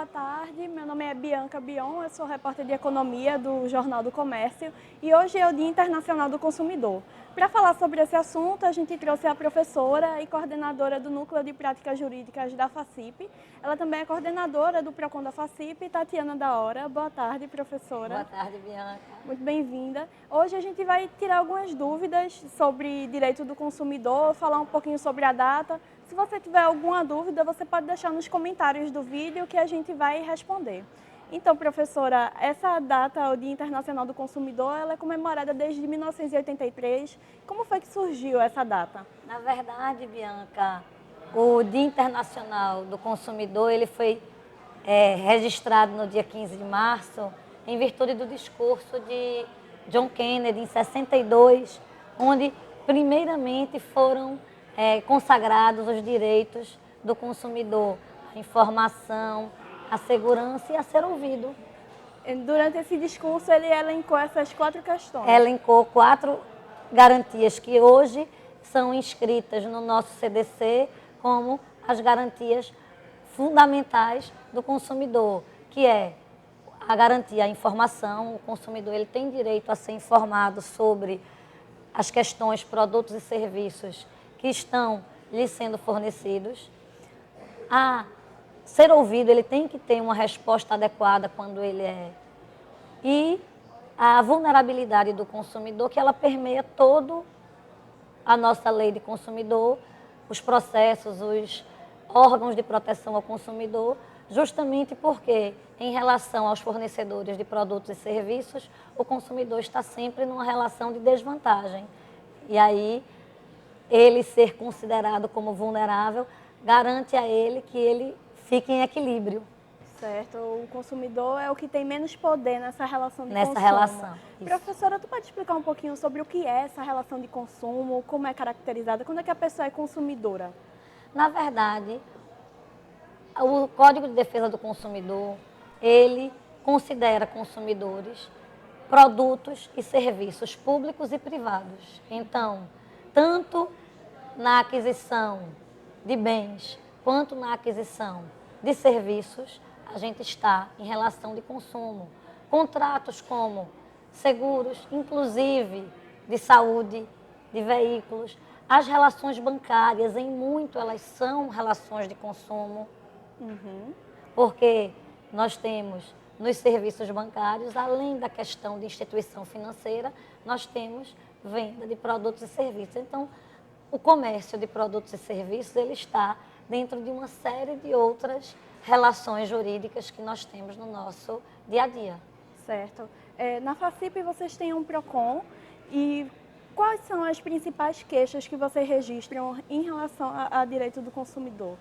boa tarde. Meu nome é Bianca Bion, eu sou repórter de Economia do Jornal do Comércio e hoje é o Dia Internacional do Consumidor. Para falar sobre esse assunto, a gente trouxe a professora e coordenadora do Núcleo de Práticas Jurídicas da FACIP. Ela também é coordenadora do PROCON da FACIP, Tatiana da Hora. Boa tarde, professora. Boa tarde, Bianca. Muito bem-vinda. Hoje a gente vai tirar algumas dúvidas sobre direito do consumidor, falar um pouquinho sobre a data. Se você tiver alguma dúvida, você pode deixar nos comentários do vídeo que a gente vai responder. Então, professora, essa data, o Dia Internacional do Consumidor, ela é comemorada desde 1983. Como foi que surgiu essa data? Na verdade, Bianca, o Dia Internacional do Consumidor ele foi registrado no dia 15 de março em virtude do discurso de John Kennedy, em 62, onde primeiramente foram consagrados os direitos do consumidor, a informação, a segurança e a ser ouvido. Durante esse discurso, ele elencou essas 4 questões. Elencou 4 garantias que hoje são inscritas no nosso CDC como as garantias fundamentais do consumidor, que é a garantia à informação. O consumidor ele tem direito a ser informado sobre as questões, produtos e serviços que estão lhe sendo fornecidos. A ser ouvido, ele tem que ter uma resposta adequada quando ele é. E a vulnerabilidade do consumidor, que ela permeia todo a nossa lei de consumidor, os processos, os órgãos de proteção ao consumidor, justamente porque, em relação aos fornecedores de produtos e serviços, o consumidor está sempre numa relação de desvantagem. E aí, ele ser considerado como vulnerável garante a ele que ele fique em equilíbrio. Certo, o consumidor é o que tem menos poder nessa relação de consumo. Nessa relação. Isso. Professora, tu pode explicar um pouquinho sobre o que é essa relação de consumo, como é caracterizada, quando é que a pessoa é consumidora? Na verdade, o Código de Defesa do Consumidor, ele considera consumidores produtos e serviços públicos e privados. Então, tanto na aquisição de bens quanto na aquisição de serviços, a gente está em relação de consumo. Contratos como seguros, inclusive de saúde, de veículos. As relações bancárias, em muito, elas são relações de consumo. Porque nós temos nos serviços bancários, além da questão de instituição financeira, nós temos venda de produtos e serviços. Então, o comércio de produtos e serviços, ele está dentro de uma série de outras relações jurídicas que nós temos no nosso dia a dia. Certo. Na FACIP vocês têm um PROCON e quais são as principais queixas que vocês registram em relação a direito do consumidor?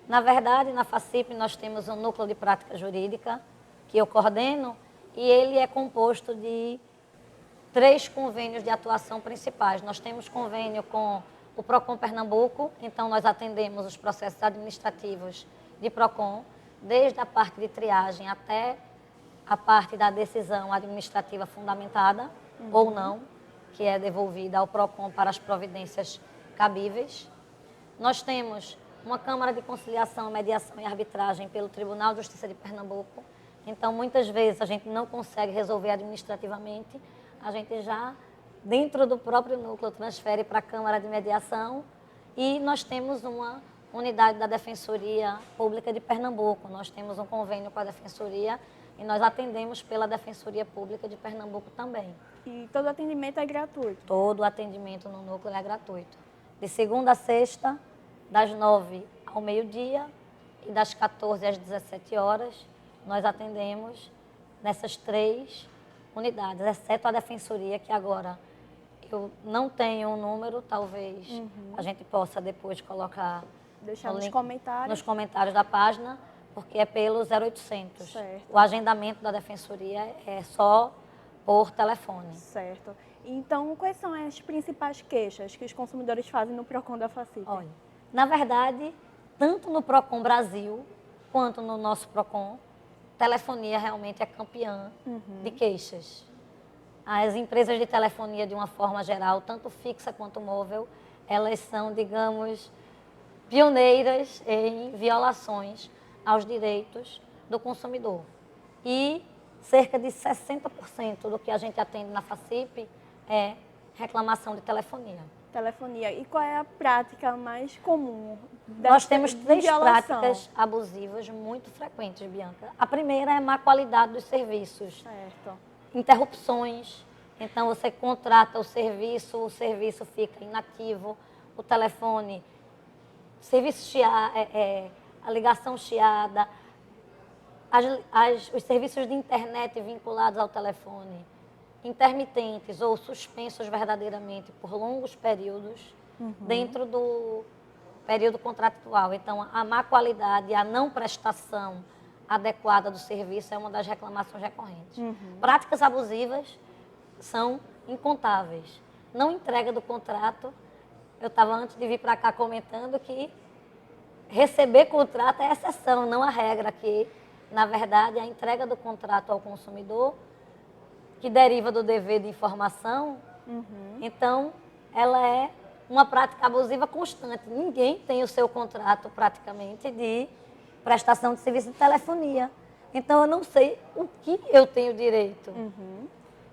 Na verdade, na FACIP nós temos um núcleo de prática jurídica que eu coordeno e ele é composto de 3 convênios de atuação principais. Nós temos convênio com o PROCON Pernambuco, então nós atendemos os processos administrativos de PROCON, desde a parte de triagem até a parte da decisão administrativa fundamentada ou não, que é devolvida ao PROCON para as providências cabíveis. Nós temos uma Câmara de Conciliação, Mediação e Arbitragem pelo Tribunal de Justiça de Pernambuco. Então, muitas vezes a gente não consegue resolver administrativamente, a gente já, dentro do próprio núcleo, transfere para a Câmara de Mediação e nós temos uma unidade da Defensoria Pública de Pernambuco. Nós temos um convênio com a Defensoria e nós atendemos pela Defensoria Pública de Pernambuco também. E todo atendimento é gratuito? Todo atendimento no núcleo é gratuito. De segunda a sexta, das 9 ao meio-dia e das 14 às 17 horas, nós atendemos nessas 3 unidades, exceto a Defensoria, que agora eu não tenho um número, talvez a gente possa depois colocar Deixar nos comentários da página, porque é pelo 0800. Certo. O agendamento da Defensoria é só por telefone. Certo. Então, quais são as principais queixas que os consumidores fazem no PROCON da FACIP? Olha, na verdade, tanto no PROCON Brasil quanto no nosso PROCON, telefonia realmente é campeã de queixas. As empresas de telefonia, de uma forma geral, tanto fixa quanto móvel, elas são, digamos, pioneiras em violações aos direitos do consumidor. E cerca de 60% do que a gente atende na FACIP é reclamação de telefonia. Telefonia. E qual é a prática mais comum? Nós temos de 3 violação? práticas abusivas muito frequentes, Bianca. A primeira é a má qualidade dos serviços. Certo. Interrupções. Então, você contrata o serviço fica inativo, o telefone, a ligação chiada, os serviços de internet vinculados ao telefone, intermitentes ou suspensos verdadeiramente por longos períodos dentro do período contratual. Então, a má qualidade, a não prestação adequada do serviço é uma das reclamações recorrentes. Práticas abusivas são incontáveis. Não entrega do contrato. Eu estava antes de vir para cá comentando que receber contrato é exceção, não a regra, que, na verdade, a entrega do contrato ao consumidor, que deriva do dever de informação, então, ela é uma prática abusiva constante. Ninguém tem o seu contrato, praticamente, de prestação de serviço de telefonia. Então, eu não sei o que eu tenho direito.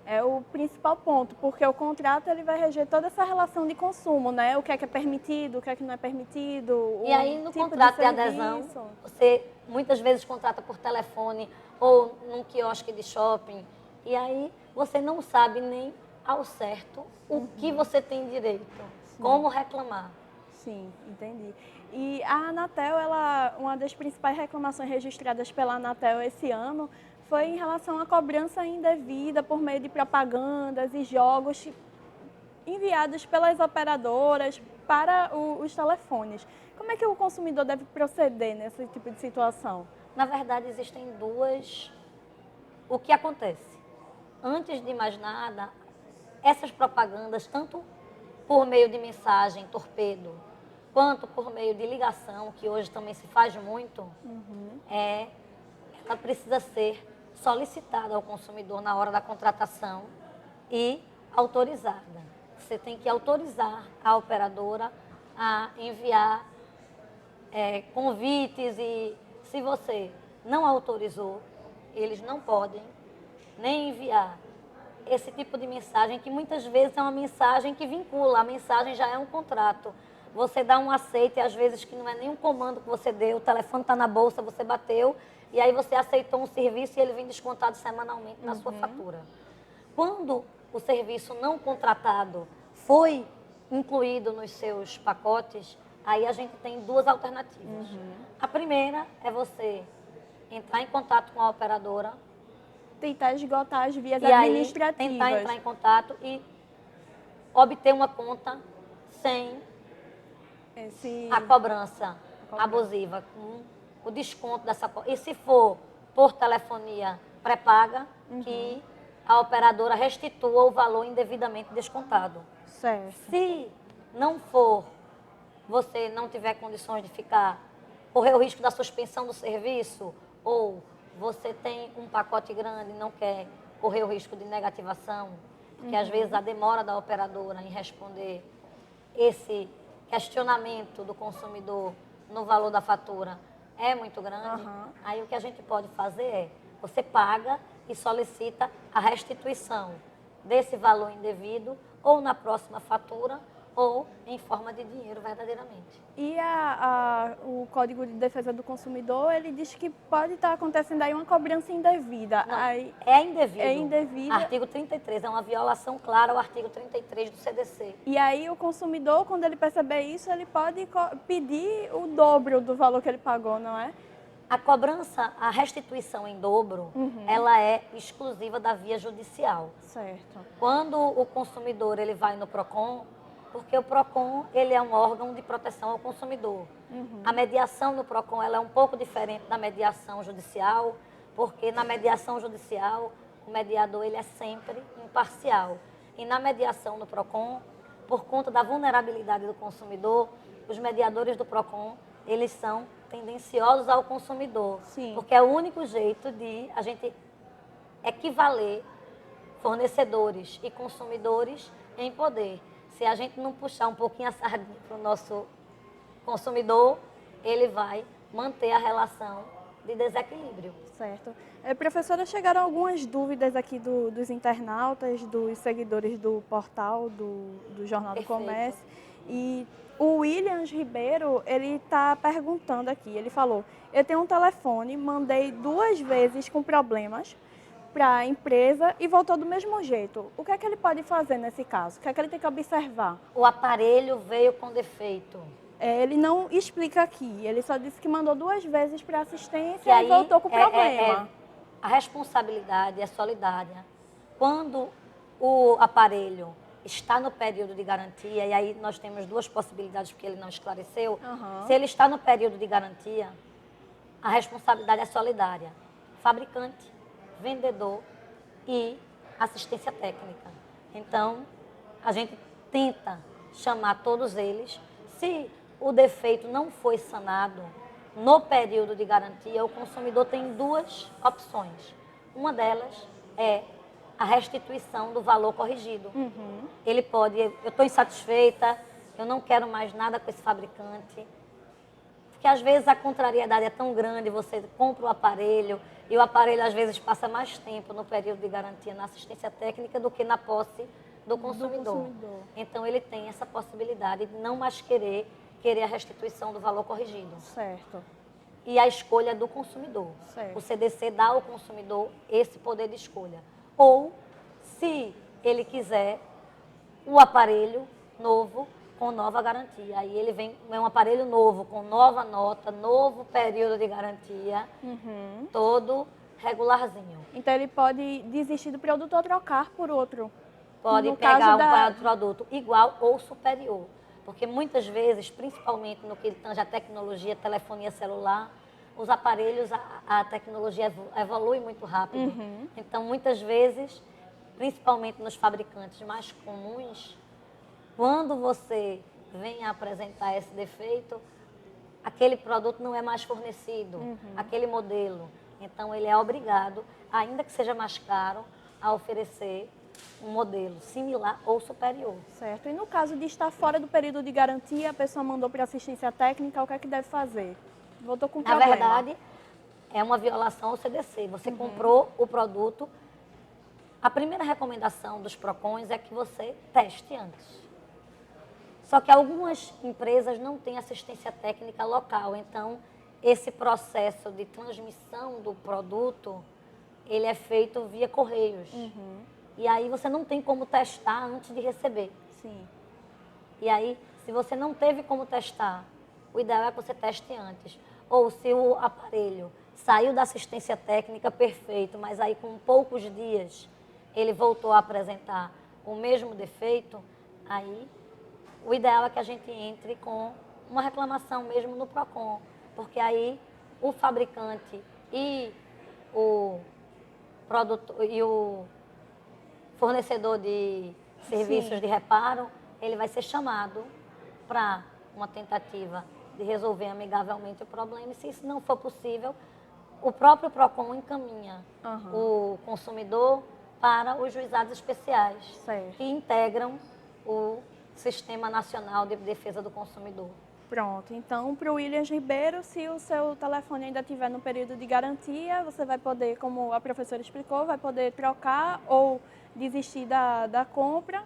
É o principal ponto, porque o contrato ele vai reger toda essa relação de consumo, né? O que é permitido, o que não é permitido. E aí, no contrato de adesão, você muitas vezes contrata por telefone ou num quiosque de shopping, e aí você não sabe nem ao certo o que você tem direito, como reclamar. Sim, entendi. E a Anatel, uma das principais reclamações registradas pela Anatel esse ano foi em relação à cobrança indevida por meio de propagandas e jogos enviados pelas operadoras para os telefones. Como é que o consumidor deve proceder nesse tipo de situação? Na verdade, existem duas. O que acontece? Antes de mais nada, essas propagandas, tanto por meio de mensagem, torpedo, quanto por meio de ligação, que hoje também se faz muito, ela precisa ser solicitada ao consumidor na hora da contratação e autorizada. Você tem que autorizar a operadora a enviar convites, e se você não autorizou, eles não podem nem enviar esse tipo de mensagem, que muitas vezes é uma mensagem que vincula, a mensagem já é um contrato. Você dá um aceite, às vezes que não é nenhum comando que você deu, o telefone está na bolsa, você bateu, e aí você aceitou um serviço e ele vem descontado semanalmente na sua fatura. Quando o serviço não contratado foi incluído nos seus pacotes, aí a gente tem duas alternativas. A primeira é você entrar em contato com a operadora, tentar esgotar as vias e administrativas. Aí, tentar entrar em contato e obter uma conta sem a cobrança abusiva, com o desconto dessa conta. E se for por telefonia pré-paga, que a operadora restitua o valor indevidamente descontado. Certo. Se não for, você não tiver condições de ficar, correr o risco da suspensão do serviço, ou você tem um pacote grande e não quer correr o risco de negativação, porque às vezes a demora da operadora em responder esse questionamento do consumidor no valor da fatura é muito grande, aí o que a gente pode fazer é, você paga e solicita a restituição desse valor indevido, ou na próxima fatura, ou em forma de dinheiro verdadeiramente. E o Código de Defesa do Consumidor, ele diz que pode estar acontecendo aí uma cobrança indevida. Não, aí, é indevido. É indevida. Artigo 33, é uma violação clara ao artigo 33 do CDC. E aí o consumidor, quando ele perceber isso, ele pode pedir o dobro do valor que ele pagou, não é? A cobrança, a restituição em dobro, ela é exclusiva da via judicial. Certo. Quando o consumidor ele vai no PROCON, porque o PROCON ele é um órgão de proteção ao consumidor. A mediação no PROCON ela é um pouco diferente da mediação judicial, porque na mediação judicial o mediador ele é sempre imparcial. E na mediação no PROCON, por conta da vulnerabilidade do consumidor, os mediadores do PROCON eles são tendenciosos ao consumidor. Sim. Porque é o único jeito de a gente equivaler fornecedores e consumidores em poder. Se a gente não puxar um pouquinho a sardinha para o nosso consumidor, ele vai manter a relação de desequilíbrio. Certo. Professora, chegaram algumas dúvidas aqui dos internautas, dos seguidores do portal do Jornal do Perfeito. Comércio. E o Williams Ribeiro, ele está perguntando aqui, ele falou, eu tenho um telefone, mandei 2 vezes com problemas para a empresa e voltou do mesmo jeito. O que é que ele pode fazer nesse caso? O que é que ele tem que observar? O aparelho veio com defeito. Ele não explica aqui, ele só disse que mandou 2 vezes para a assistência Que e aí voltou com o problema. a responsabilidade é solidária. Quando o aparelho está no período de garantia, e aí nós temos 2 possibilidades, porque ele não esclareceu. Uhum. Se ele está no período de garantia, a responsabilidade é solidária. Fabricante, vendedor e assistência técnica. Então, a gente tenta chamar todos eles. Se o defeito não foi sanado no período de garantia, o consumidor tem 2 opções. Uma delas é a restituição do valor corrigido. Uhum. Ele pode, eu estou insatisfeita, eu não quero mais nada com esse fabricante. Porque às vezes a contrariedade é tão grande, você compra o aparelho e o aparelho às vezes passa mais tempo no período de garantia na assistência técnica do que na posse do consumidor. Então ele tem essa possibilidade de não mais querer a restituição do valor corrigido. Certo. E a escolha do consumidor. Certo. O CDC dá ao consumidor esse poder de escolha. Ou, se ele quiser, o aparelho novo com nova garantia. Aí ele vem, é um aparelho novo, com nova nota, novo período de garantia, todo regularzinho. Então ele pode desistir do produto ou trocar por outro. Pode No pegar caso um produto igual ou superior. Porque muitas vezes, principalmente no que tange a tecnologia, telefonia celular, os aparelhos, a tecnologia evolui muito rápido. Então, muitas vezes, principalmente nos fabricantes mais comuns, quando você vem a apresentar esse defeito, aquele produto não é mais fornecido, aquele modelo. Então, ele é obrigado, ainda que seja mais caro, a oferecer um modelo similar ou superior. Certo. E no caso de estar fora do período de garantia, a pessoa mandou para assistência técnica, o que é que deve fazer? Voltou com Na problema. verdade, é uma violação ao CDC. Você comprou o produto. A primeira recomendação dos PROCONs é que você teste antes. Só que algumas empresas não têm assistência técnica local, então esse processo de transmissão do produto, ele é feito via correios. E aí você não tem como testar antes de receber. Sim. E aí, se você não teve como testar, o ideal é que você teste antes. Ou se o aparelho saiu da assistência técnica, perfeito, mas aí com poucos dias ele voltou a apresentar o mesmo defeito, aí o ideal é que a gente entre com uma reclamação mesmo no PROCON. Porque aí o fabricante e o produtor e o fornecedor de serviços de reparo, ele vai ser chamado para uma tentativa de resolver amigavelmente o problema. E se isso não for possível, o próprio PROCON encaminha o consumidor para os juizados especiais, que integram o Sistema Nacional de Defesa do Consumidor. Pronto, então para o Williams Ribeiro, se o seu telefone ainda estiver no período de garantia, você vai poder, como a professora explicou, vai poder trocar ou desistir da compra.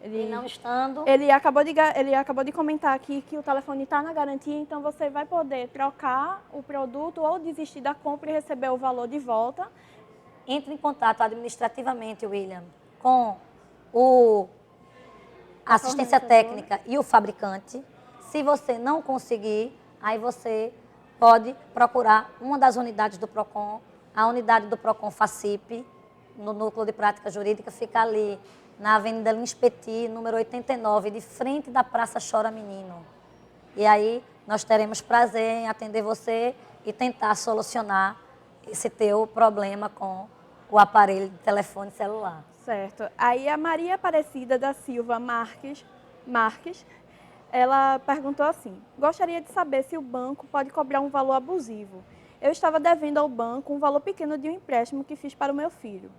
E não estando... Ele acabou de comentar aqui que o telefone está na garantia, então você vai poder trocar o produto ou desistir da compra e receber o valor de volta. Entre em contato administrativamente, William, com a assistência técnica e o fabricante. Se você não conseguir, aí você pode procurar uma das unidades do PROCON. A unidade do PROCON FACIP, no Núcleo de Prática Jurídica, fica ali na Avenida Lins Petit, número 89, de frente da Praça Chora Menino. E aí nós teremos prazer em atender você e tentar solucionar esse teu problema com o aparelho de telefone celular. Certo. Aí a Maria Aparecida da Silva Marques, ela perguntou assim, gostaria de saber se o banco pode cobrar um valor abusivo. Eu estava devendo ao banco um valor pequeno de um empréstimo que fiz para o meu filho.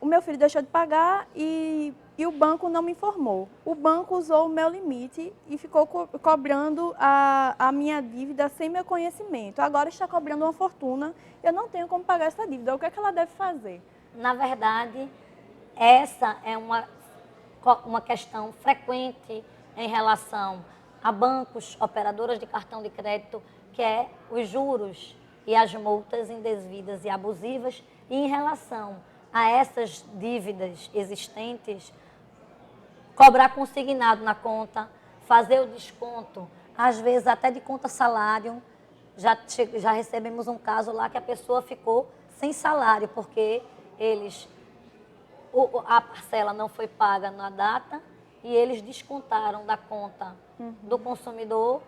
o meu filho deixou de pagar e o banco não me informou. O banco usou o meu limite e ficou cobrando a minha dívida sem meu conhecimento. Agora está cobrando uma fortuna, eu não tenho como pagar essa dívida. O que é que ela deve fazer? Na verdade, essa é uma questão frequente em relação a bancos, operadoras de cartão de crédito, que é os juros e as multas indevidas e abusivas. E em relação a essas dívidas existentes, cobrar consignado na conta, fazer o desconto, às vezes até de conta salário. Já recebemos um caso lá que a pessoa ficou sem salário, porque a parcela não foi paga na data e eles descontaram da conta do consumidor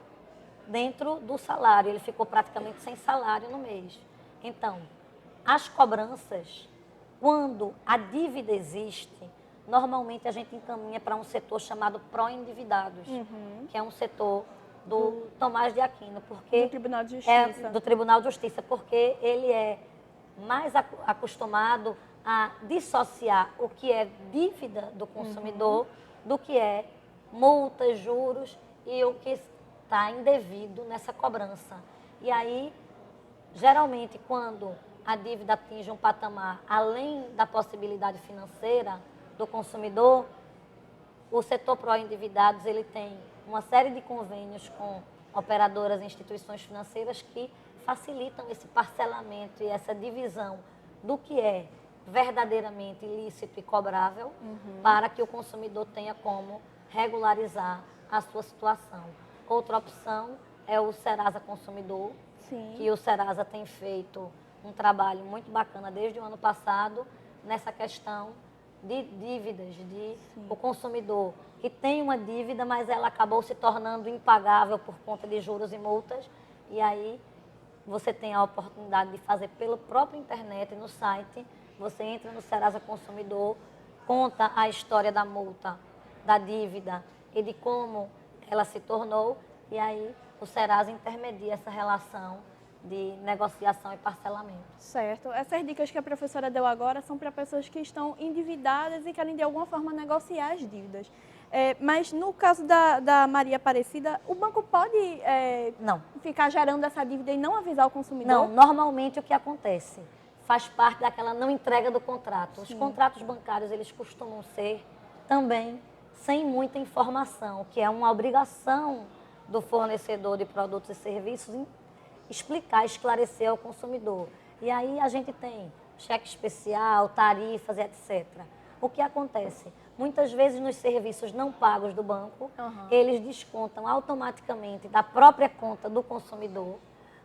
dentro do salário. Ele ficou praticamente sem salário no mês. Então, as cobranças, quando a dívida existe, normalmente a gente encaminha para um setor chamado pró-endividados, que é um setor do Tomás de Aquino, porque Do Tribunal de Justiça. do Tribunal de Justiça, porque ele é mais acostumado a dissociar o que é dívida do consumidor do que é multas, juros e o que está indevido nessa cobrança. E aí, geralmente, quando a dívida atinge um patamar além da possibilidade financeira do consumidor, o setor pró-endividados ele tem uma série de convênios com operadoras e instituições financeiras que facilitam esse parcelamento e essa divisão do que é verdadeiramente ilícito e cobrável para que o consumidor tenha como regularizar a sua situação. Outra opção é o Serasa Consumidor, que o Serasa tem feito um trabalho muito bacana desde o ano passado nessa questão de dívidas, o consumidor que tem uma dívida, mas ela acabou se tornando impagável por conta de juros e multas, e aí você tem a oportunidade de fazer pela própria internet, no site, você entra no Serasa Consumidor, conta a história da multa, da dívida e de como ela se tornou, e aí o Serasa intermedia essa relação de negociação e parcelamento. Certo. Essas dicas que a professora deu agora são para pessoas que estão endividadas e querem de alguma forma negociar as dívidas. Mas no caso da Maria Aparecida, o banco pode Não. ficar gerando essa dívida e não avisar o consumidor? Não, normalmente o que acontece faz parte daquela não entrega do contrato. Os contratos bancários, eles costumam ser também sem muita informação, que é uma obrigação do fornecedor de produtos e serviços em explicar, esclarecer ao consumidor. E aí a gente tem cheque especial, tarifas, etc. O que acontece? Muitas vezes nos serviços não pagos do banco, eles descontam automaticamente da própria conta do consumidor.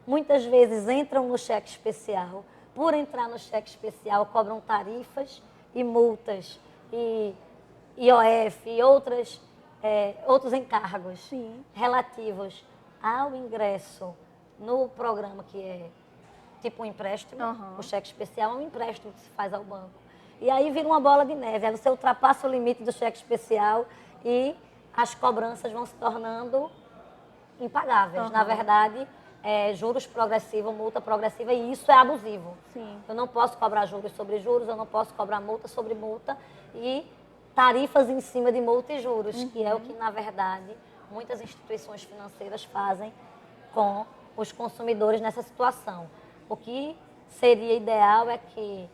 Muitas vezes entram no cheque especial. Por entrar no cheque especial, cobram tarifas e multas e IOF e outros encargos relativos ao ingresso no programa que é tipo um empréstimo. O cheque especial é um empréstimo que se faz ao banco. E aí vira uma bola de neve, aí você ultrapassa o limite do cheque especial e as cobranças vão se tornando impagáveis. Na verdade, juros progressivos, multa progressiva, e isso é abusivo. Eu não posso cobrar juros sobre juros, eu não posso cobrar multa sobre multa e tarifas em cima de multa e juros, que é o que, na verdade, muitas instituições financeiras fazem com os consumidores nessa situação. O que seria ideal é que,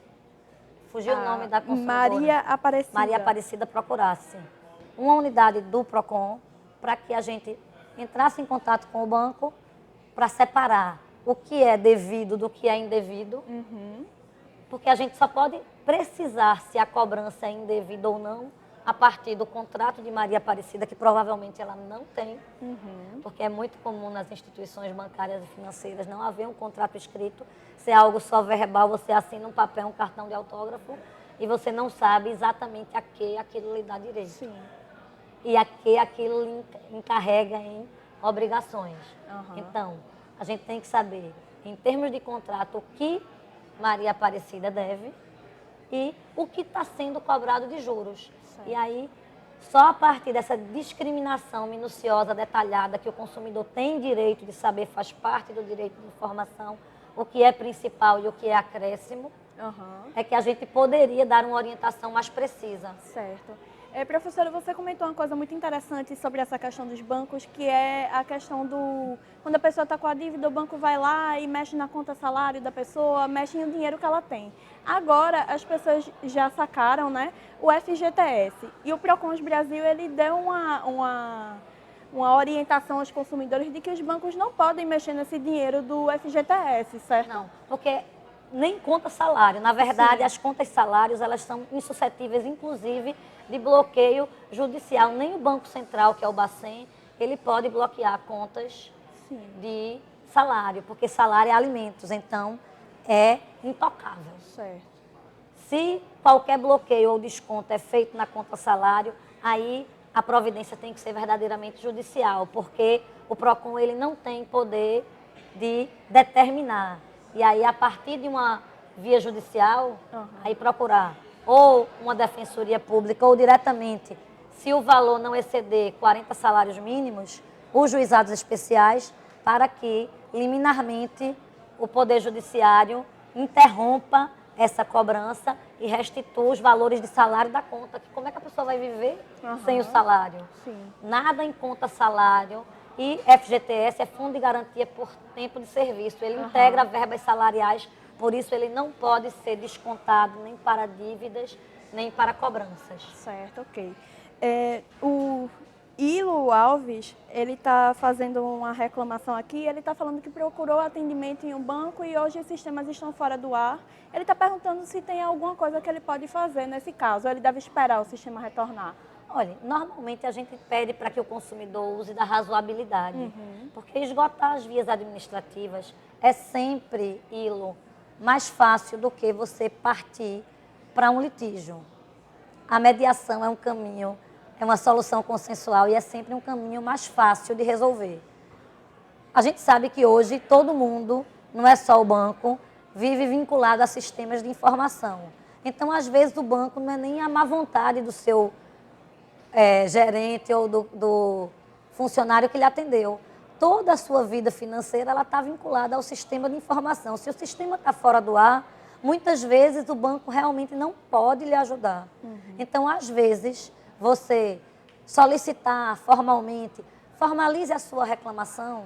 fugiu o nome da consumidora, Maria Aparecida procurasse uma unidade do PROCON para que a gente entrasse em contato com o banco para separar o que é devido do que é indevido, porque a gente só pode precisar se a cobrança é indevida ou não a partir do contrato de Maria Aparecida, que provavelmente ela não tem, porque é muito comum nas instituições bancárias e financeiras não haver um contrato escrito, se é algo só verbal, você assina um papel, um cartão de autógrafo, e você não sabe exatamente a que aquilo lhe dá direito. E a que aquilo lhe encarrega em obrigações. Então, a gente tem que saber, em termos de contrato, o que Maria Aparecida deve e o que está sendo cobrado de juros. E aí, só a partir dessa discriminação minuciosa, detalhada, que o consumidor tem direito de saber, faz parte do direito de informação, o que é principal e o que é acréscimo, Aham. é que a gente poderia dar uma orientação mais precisa. Certo. Professora, você comentou uma coisa muito interessante sobre essa questão dos bancos, que é a questão do... Quando a pessoa está com a dívida, o banco vai lá e mexe na conta salário da pessoa, mexe no dinheiro que ela tem. Agora, as pessoas já sacaram, né, o FGTS. E o Procons Brasil, ele deu uma orientação aos consumidores de que os bancos não podem mexer nesse dinheiro do FGTS, certo? Não, porque nem conta salário. Na verdade, Sim. as contas salários, elas são insuscetíveis, inclusive, de bloqueio judicial. Nem o Banco Central, que é o Bacen, ele pode bloquear contas Sim. de salário, porque salário é alimentos, então é intocável. Certo. Se qualquer bloqueio ou desconto é feito na conta salário, aí a providência tem que ser verdadeiramente judicial, porque o PROCON ele não tem poder de determinar. E aí, a partir de uma via judicial, aí procurar ou uma defensoria pública ou diretamente, se o valor não exceder 40 salários mínimos, os juizados especiais, para que liminarmente o Poder Judiciário interrompa essa cobrança e restitua os valores de salário da conta. Que como é que a pessoa vai viver sem o salário? Sim. Nada em conta salário. E FGTS é Fundo de Garantia por Tempo de Serviço. Ele integra verbas salariais, por isso ele não pode ser descontado nem para dívidas, nem para cobranças. Certo, ok. O Ilo Alves, ele está fazendo uma reclamação aqui, ele está falando que procurou atendimento em um banco e hoje os sistemas estão fora do ar. Ele está perguntando se tem alguma coisa que ele pode fazer nesse caso, ou ele deve esperar o sistema retornar. Olha, normalmente a gente pede para que o consumidor use da razoabilidade, porque esgotar as vias administrativas é sempre, Ilo, mais fácil do que você partir para um litígio. A mediação é um caminho, é uma solução consensual e é sempre um caminho mais fácil de resolver. A gente sabe que hoje todo mundo, não é só o banco, vive vinculado a sistemas de informação. Então, às vezes, o banco não é nem a má vontade do seu gerente ou do funcionário que lhe atendeu. Toda a sua vida financeira ela está vinculada ao sistema de informação. Se o sistema está fora do ar, muitas vezes o banco realmente não pode lhe ajudar. Então, às vezes, você solicitar formalmente, formalize a sua reclamação,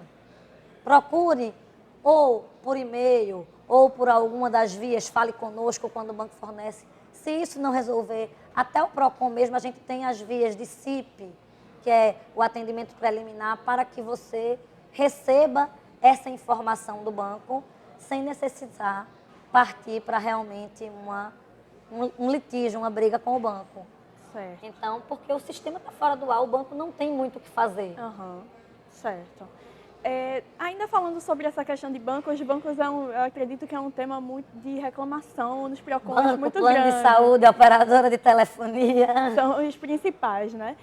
procure ou por e-mail ou por alguma das vias, fale conosco quando o banco fornece. Se isso não resolver, até o PROCON mesmo, a gente tem as vias de CIP, que é o atendimento preliminar, para que você receba essa informação do banco sem necessitar partir para realmente um litígio, uma briga com o banco. Certo. Então, porque o sistema está fora do ar, o banco não tem muito o que fazer. Certo. Ainda falando sobre essa questão de bancos, os bancos eu acredito que é um tema muito de reclamação nos PROCONs Banco, muito plano grande. de saúde, operadora de telefonia. São os principais, né?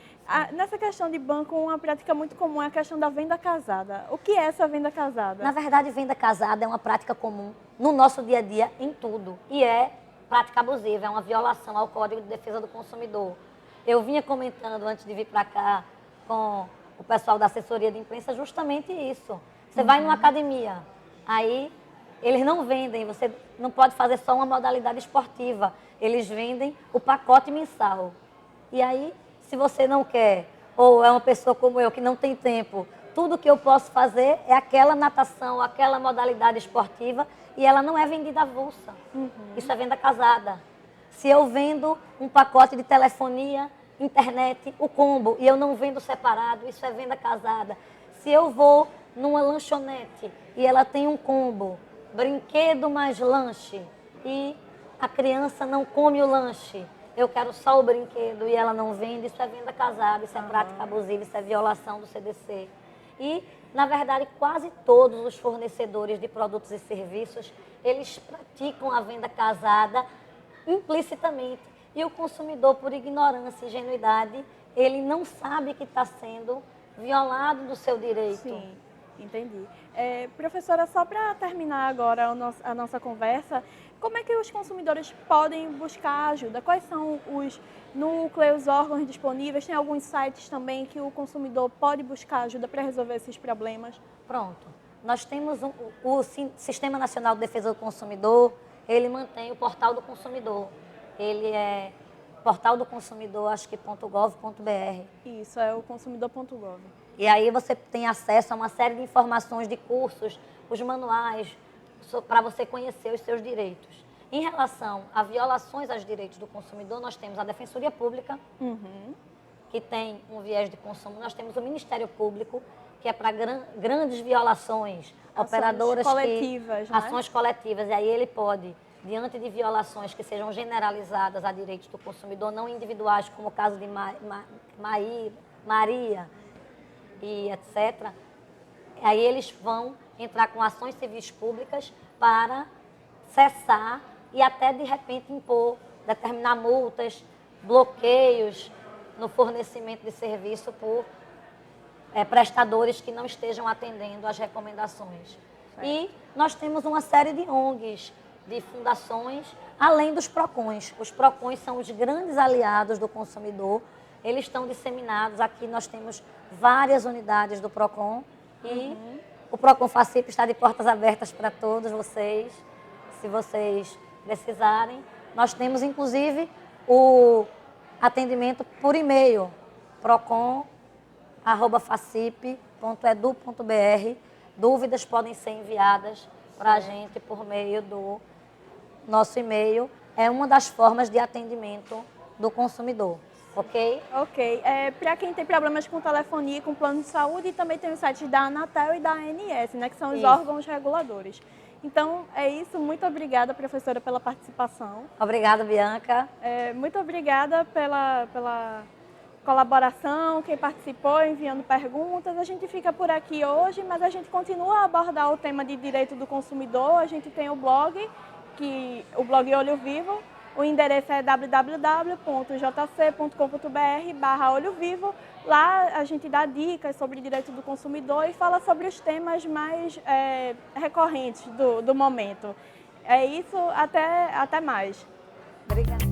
Nessa questão de banco, uma prática muito comum é a questão da venda casada. O que é essa venda casada? Na verdade, venda casada é uma prática comum no nosso dia a dia em tudo. E é prática abusiva, é uma violação ao Código de Defesa do Consumidor. Eu vinha comentando antes de vir para cá com o pessoal da assessoria de imprensa justamente isso. Você vai numa academia, aí eles não vendem, você não pode fazer só uma modalidade esportiva. Eles vendem o pacote mensal. E aí, se você não quer, ou é uma pessoa como eu que não tem tempo, tudo que eu posso fazer é aquela natação, aquela modalidade esportiva e ela não é vendida avulsa. Isso é venda casada. Se eu vendo um pacote de telefonia, internet, o combo, e eu não vendo separado, isso é venda casada. Se eu vou numa lanchonete e ela tem um combo, brinquedo mais lanche, e a criança não come o lanche, eu quero só o brinquedo e ela não vende, isso é venda casada, isso é prática abusiva, isso é violação do CDC. E, na verdade, quase todos os fornecedores de produtos e serviços, eles praticam a venda casada implicitamente. E o consumidor, por ignorância e ingenuidade, ele não sabe que está sendo violado do seu direito. Sim, entendi. Professora, só para terminar agora a nossa conversa, como é que os consumidores podem buscar ajuda? Quais são os núcleos, órgãos disponíveis? Tem alguns sites também que o consumidor pode buscar ajuda para resolver esses problemas? Pronto. Nós temos o Sistema Nacional de Defesa do Consumidor, ele mantém o portal do consumidor. Ele é portal do consumidor, acho que .gov.br. Isso, é o consumidor.gov. E aí você tem acesso a uma série de informações de cursos, os manuais, para você conhecer os seus direitos. Em relação a violações aos direitos do consumidor, nós temos a Defensoria Pública, que tem um viés de consumo. Nós temos o Ministério Público, que é para grandes violações, operadoras coletivas, né? Ações coletivas. E aí ele pode, diante de violações que sejam generalizadas a direitos do consumidor, não individuais, como o caso de Maria e etc., aí eles vão entrar com ações civis públicas para cessar e até, de repente, impor, determinar multas, bloqueios no fornecimento de serviço por prestadores que não estejam atendendo às recomendações. Certo. E nós temos uma série de ONGs, de fundações, além dos PROCONs. Os PROCONs são os grandes aliados do consumidor. Eles estão disseminados. Aqui nós temos várias unidades do PROCON e o PROCON FACIP está de portas abertas para todos vocês, se vocês precisarem. Nós temos, inclusive, o atendimento por e-mail, procon@facip.edu.br. Dúvidas podem ser enviadas para a gente por meio do nosso e-mail. É uma das formas de atendimento do consumidor, ok? Ok. Para quem tem problemas com telefonia, com plano de saúde, também tem os sites da Anatel e da ANS, né, que são os órgãos reguladores. Então, é isso. Muito obrigada, professora, pela participação. Obrigada, Bianca. Muito obrigada pela colaboração, quem participou, enviando perguntas. A gente fica por aqui hoje, mas a gente continua a abordar o tema de direito do consumidor. A gente tem o blog Olho Vivo. O endereço é www.jc.com.br/Olho Vivo. Lá a gente dá dicas sobre direito do consumidor e fala sobre os temas mais recorrentes do momento. É isso, até mais. Obrigada.